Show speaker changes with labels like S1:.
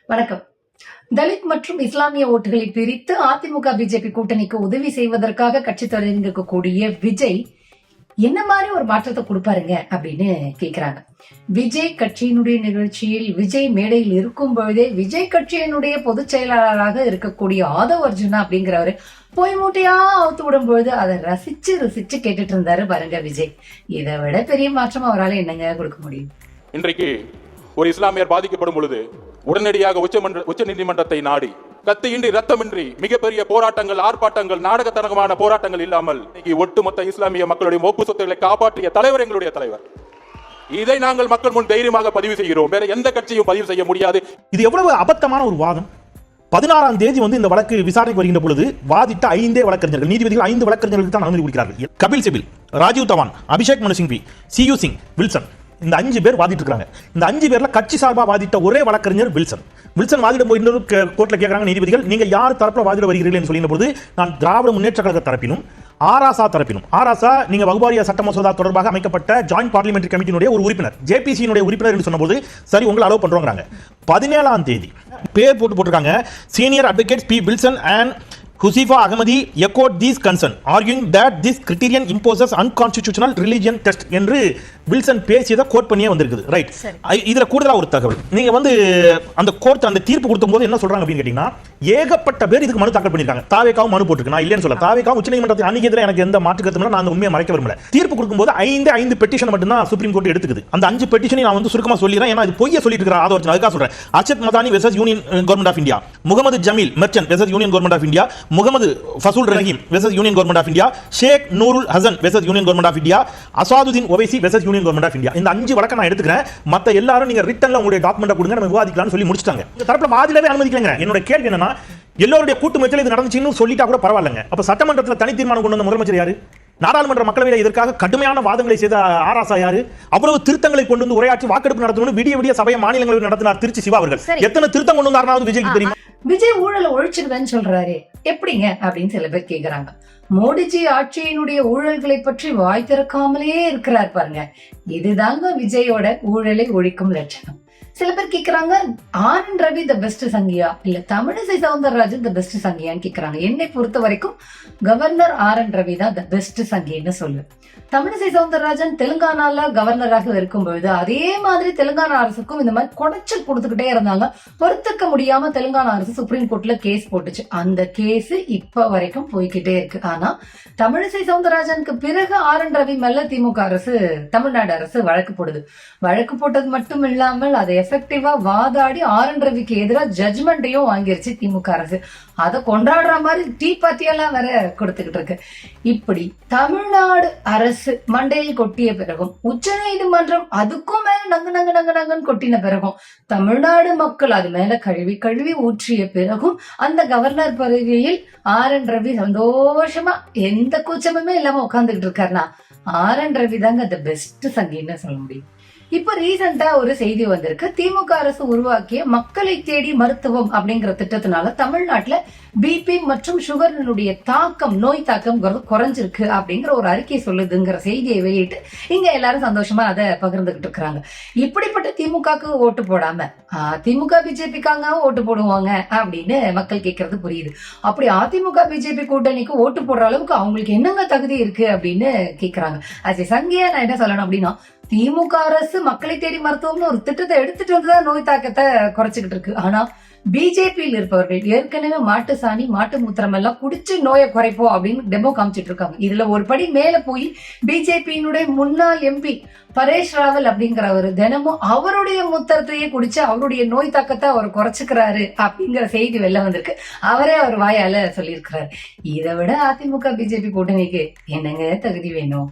S1: வணக்கம். தலித் மற்றும் இஸ்லாமிய ஓட்டுகளை பிரித்து அதிமுக பிஜேபி கூட்டணிக்கு உதவி செய்வதற்காக கட்சி தொடங்கக்கூடிய விஜய் என்ன மாதிரி ஒரு மாற்றத்தை கொடுப்பாருங்க அப்படின்னு கேக்குறாங்க. விஜய் கட்சியினுடைய நிகழ்ச்சியில் விஜய் மேடையில் இருக்கும் பொழுதே விஜய் கட்சியினுடைய பொதுச் செயலாளராக இருக்கக்கூடிய ஆதவ் அர்ஜுனா அப்படிங்கிறவரு போய் மூட்டையா அவுத்து விடும் பொழுது அதை ரசிச்சு கேட்டுட்டு இருந்தாரு பாருங்க விஜய். இதை விட பெரிய மாற்றம் அவரால் என்னங்க கொடுக்க முடியும்?
S2: இன்றைக்கு ஒரு இஸ்லாமியர் பாதிக்கப்படும் பொழுது உடனடியாக உச்ச நீதிமன்றத்தை நாடி கத்தியின்றி ரத்தமின்றி மிகப்பெரிய போராட்டங்கள், ஆர்ப்பாட்டங்கள், நாடகத்தனமான போராட்டங்கள் இல்லாமல் ஒட்டுமொத்த இஸ்லாமிய மக்களுடைய மோப்பு சொத்துக்களை காப்பாற்றிய தலைவர் எங்களுடைய தலைவர். இதை நாங்கள் மக்கள் முன் தைரியமாக பதிவு செய்கிறோம். வேற எந்த கட்சியும் பதிவு செய்ய முடியாது.
S3: இது எவ்வளவு அபத்தமான ஒரு வாதம். 16ஆம் தேதி இந்த வழக்கு விசாரணைக்கு வருகின்ற பொழுது வாதிட்ட 5 வழக்கறிஞர்கள், நீதிபதிகள் 5 வழக்கறிஞர்களுக்கு தான் அனுமதி கொடுக்கிறார்கள். கபில் சிபில், ராஜீவ் தவான், அபிஷேக் மனு சிங்வி, சியூ சிங், வில்சன், இந்த 5 பேர் வாதிட்டு இருக்காங்க. இந்த 5 பேர்ல கட்சி சார்பா வாதிட்ட ஒரே வழக்கறிஞர் வில்சன் வாதிட போய் கோர்ட்ல கேட்கறாங்க நீதிபதிகள், நீங்க யார் தரப்புல வாதிட வருகிறீர்கள் சொல்லின பொழுது நான் திராவிட முன்னேற்ற கழக தரப்பிலும் ஆராசா தரப்பிலும், ஆராசா நீங்க வகுப்பாரிய சட்ட மசோதா தொடர்பாக அமைக்கப்பட்ட ஜாயிண்ட் பார்லிமெண்டரி கமிட்டியினுடைய ஒரு உறுப்பினர், ஜேபிசியினுடைய உறுப்பினர் என்று சொன்னபோது சரி உங்களை அலோவ் பண்றோங்கிறாங்க. 17ஆம் தேதி பேர் போட்டிருக்காங்க, senior advocate P Wilson and Husifa Ahmadi echoed these concerns, arguing that this criterion imposes unconstitutional religion test என்று வில்சன் பேசியதை கோட் பண்ணியே வந்திருக்குது. ரைட். இதுல கூடுதலா ஒரு தகவல், நீங்க அந்த கோர்ட் அந்த தீர்ப்பு கொடுக்கும்போது என்ன சொல்றாங்க அப்படின்னு கேட்டீங்கன்னா, ஏகப்பட்ட பேர் இதுக்கு மனு தாக்கல் பண்ணிருக்காங்க. தாவேக்காவும் மனு போட்டுருக்கு, நான் இல்லைன்னு சொல்ல. தாவேக்காவும் உச்சநீதிமன்றத்தில் அன்னைக்கு எனக்கு எந்த மாற்று கருத்து நான் அந்த உண்மையை மறைக்க விரும்பல. தீர்ப்பு கொடுக்கும்போது 5 பெட்டிஷன் மட்டும் தான் சுப்ரீம் கோர்ட் எடுத்துக்குது. அந்த 5 பெட்டிஷனை நான் சுருக்கமா சொல்லிடுறேன், ஏன்னா இது பொய்ய சொல்லிட்டு இருக்கிற ஆதரவு. அதுக்காக சொல்றேன். Arshad Madani versus Union Government of India, Mohammed Jamil Merchant versus Union Government of India, Mohammed Fasul Rahim versus Union Government of India, Sheikh Nurul Hasan versus Union Government of India, Asaduddin Owaisi versus Union Government of India. இந்த 5 வழக்க நான் எடுத்துக்கிறேன். மத்த எல்லாரும் நீங்க ரிட்டன்ல உங்களுடைய டாக்குமெண்ட் கொடுங்க, நம்ம விவாதிக்கலாம்னு சொல்லி முடிச்சிட்டாங்க. இந்த தரப்புல வாதிடவே அனுமதிக்கலங்க. என்னோட கேள்வி என்னன்னா, எல்லாருடைய கூட்டு முயற்சியில் இது நடந்துச்சுன்னு சொல்லிட்டா கூட பரவாயில்லைங்க. அப்ப சட்டமன்றத்தில் தனி தீர்மானம் கொண்டு வந்த முதலமைச்சர் யாரு? நாடாளுமன்ற மக்களவையில் இதற்காக கடுமையான வாதங்களை செய்த ஆராசா யாரு? அவ்வளவு திருத்தங்களை கொண்டு வந்து உரையாற்றி வாக்கெடுப்பு நடத்தணும்னு விடிய சபையை மாநிலங்களில் நடத்தினார் திருச்சி சிவா அவர்கள். எத்தனை திருத்தம் கொண்டு வந்தாருனாவது விஜய்க்கு தெரியுமா?
S1: விஜய் ஊழலை ஒழிச்சிருவேன்னு சொல்றாரு, எப்படிங்க அப்படின்னு சில பேர் கேக்குறாங்க. மோடிஜி ஆட்சியினுடைய ஊழல்களை பற்றி வாய் திறக்காமலே இருக்கிறார் பாருங்க. இதுதாங்க விஜயோட ஊழலை ஒழிக்கும் லட்சணம். சில பேர் கேக்குறாங்க, ஆர்.என். ரவி த பெஸ்ட் சங்கியா இல்ல தமிழிசை சவுந்தரராஜன் த பெஸ்ட் சங்கியான்னு கேக்குறாங்க. என்னை பொறுத்த வரைக்கும் கவர்னர் ஆர்.என். ரவி தான் த பெஸ்ட் சங்கின்னு சொல்லு. தமிழிசை சவுந்தரராஜன் தெலுங்கானால கவர்னராக இருக்கும் பொழுது அதே மாதிரி தெலுங்கானா அரசுக்கும் இந்த மாதிரி குடைச்சல் கொடுத்துக்கிட்டே இருந்தாங்க. பொறுத்துக்க முடியாம தெலுங்கானா அரசு சுப்ரீம் கோர்ட்ல கேஸ் போட்டுச்சு. அந்த கேஸ் இப்ப வரைக்கும் போய்கிட்டே இருக்கு. ஆனா தமிழிசை சவுந்தரராஜனுக்கு பிறகு ஆர்.என். ரவி மேல திமுக அரசு, தமிழ்நாடு அரசு வழக்கு போடுது. வழக்கு போட்டது மட்டும் இல்லாமல் அதை எஃபெக்டிவா வாதாடி ஆர்.என். ரவிக்கு எதிராக ஜட்ஜ்மெண்ட்டையும் வாங்கிருச்சு திமுக அரசு. அதை கொண்டாடுற மாதிரி டீ பார்ட்டியெல்லாம் வேற கொடுத்துக்கிட்டு இருக்கு. இப்படி தமிழ்நாடு அரசு மண்டையில் கொட்டிய பிறகும், உச்ச நீதிமன்றம் அதுக்கும் மேல நங்குன்னு கொட்டின பிறகும், தமிழ்நாடு மக்கள் அது மேல கழுவி ஊற்றிய பிறகும் அந்த கவர்னர் பதவியில் ஆர்.என். ரவி சந்தோஷமா எந்த கூச்சமுமே இல்லாம உட்கார்ந்துகிட்டு இருக்காருன்னா ஆர்.என். ரவி தாங்க த பெஸ்ட் சங்கின்னு சொல்ல முடியும். இப்ப ரீசெண்டா ஒரு செய்தி வந்திருக்கு. திமுக அரசு உருவாக்கிய மக்களை தேடி மருத்துவம் அப்படிங்கிற திட்டத்தினால தமிழ்நாட்டுல பிபி மற்றும் சுகரினுடைய தாக்கம், நோய் தாக்கம் குறைஞ்சிருக்கு அப்படிங்கிற ஒரு அறிக்கை சொல்லுதுங்கிற செய்தியை வெளியிட்டு இங்க எல்லாரும் சந்தோஷமா அதை பகிர்ந்துகிட்டு இருக்கிறாங்க. இப்படிப்பட்ட திமுகக்கு ஓட்டு போடாம திமுக பிஜேபிக்காங்க ஓட்டு போடுவாங்க அப்படின்னு மக்கள் கேட்கறது புரியுது. அப்படி அதிமுக பிஜேபி கூட்டணிக்கு ஓட்டு போடுற அளவுக்கு அவங்களுக்கு என்னங்க தகுதி இருக்கு அப்படின்னு கேக்குறாங்க. அது சங்கியா நான் என்ன சொல்லணும் அப்படின்னா, திமுக அரசு மக்களை தேடி மருத்துவம்னு ஒரு திட்டத்தை எடுத்துட்டு வந்துதான் நோய் தாக்கத்தை குறைச்சிக்கிட்டு இருக்கு. ஆனா பிஜேபியில் இருப்பவர்கள் ஏற்கனவே மாட்டு சாணி, மாட்டு மூத்திரம் எல்லாம் குடிச்சு நோயை குறைப்போம் அப்படின்னு டெமோ காமிச்சிட்டு இருக்காங்க. இதுல ஒரு படி மேல போய் பிஜேபியினுடைய முன்னாள் எம்பி பரேஷ் ராவல் அப்படிங்கிறவர் தினமும் அவருடைய மூத்திரத்தையே குடிச்சு அவருடைய நோய் தாக்கத்தை அவர் குறைச்சுக்கிறாரு அப்படிங்கிற செய்தி வெளில வந்திருக்கு. அவரே அவர் வாயால சொல்லியிருக்கிறாரு. இதை விட அதிமுக பிஜேபி கூட்டணிக்கு என்னங்க தகுதி வேணும்?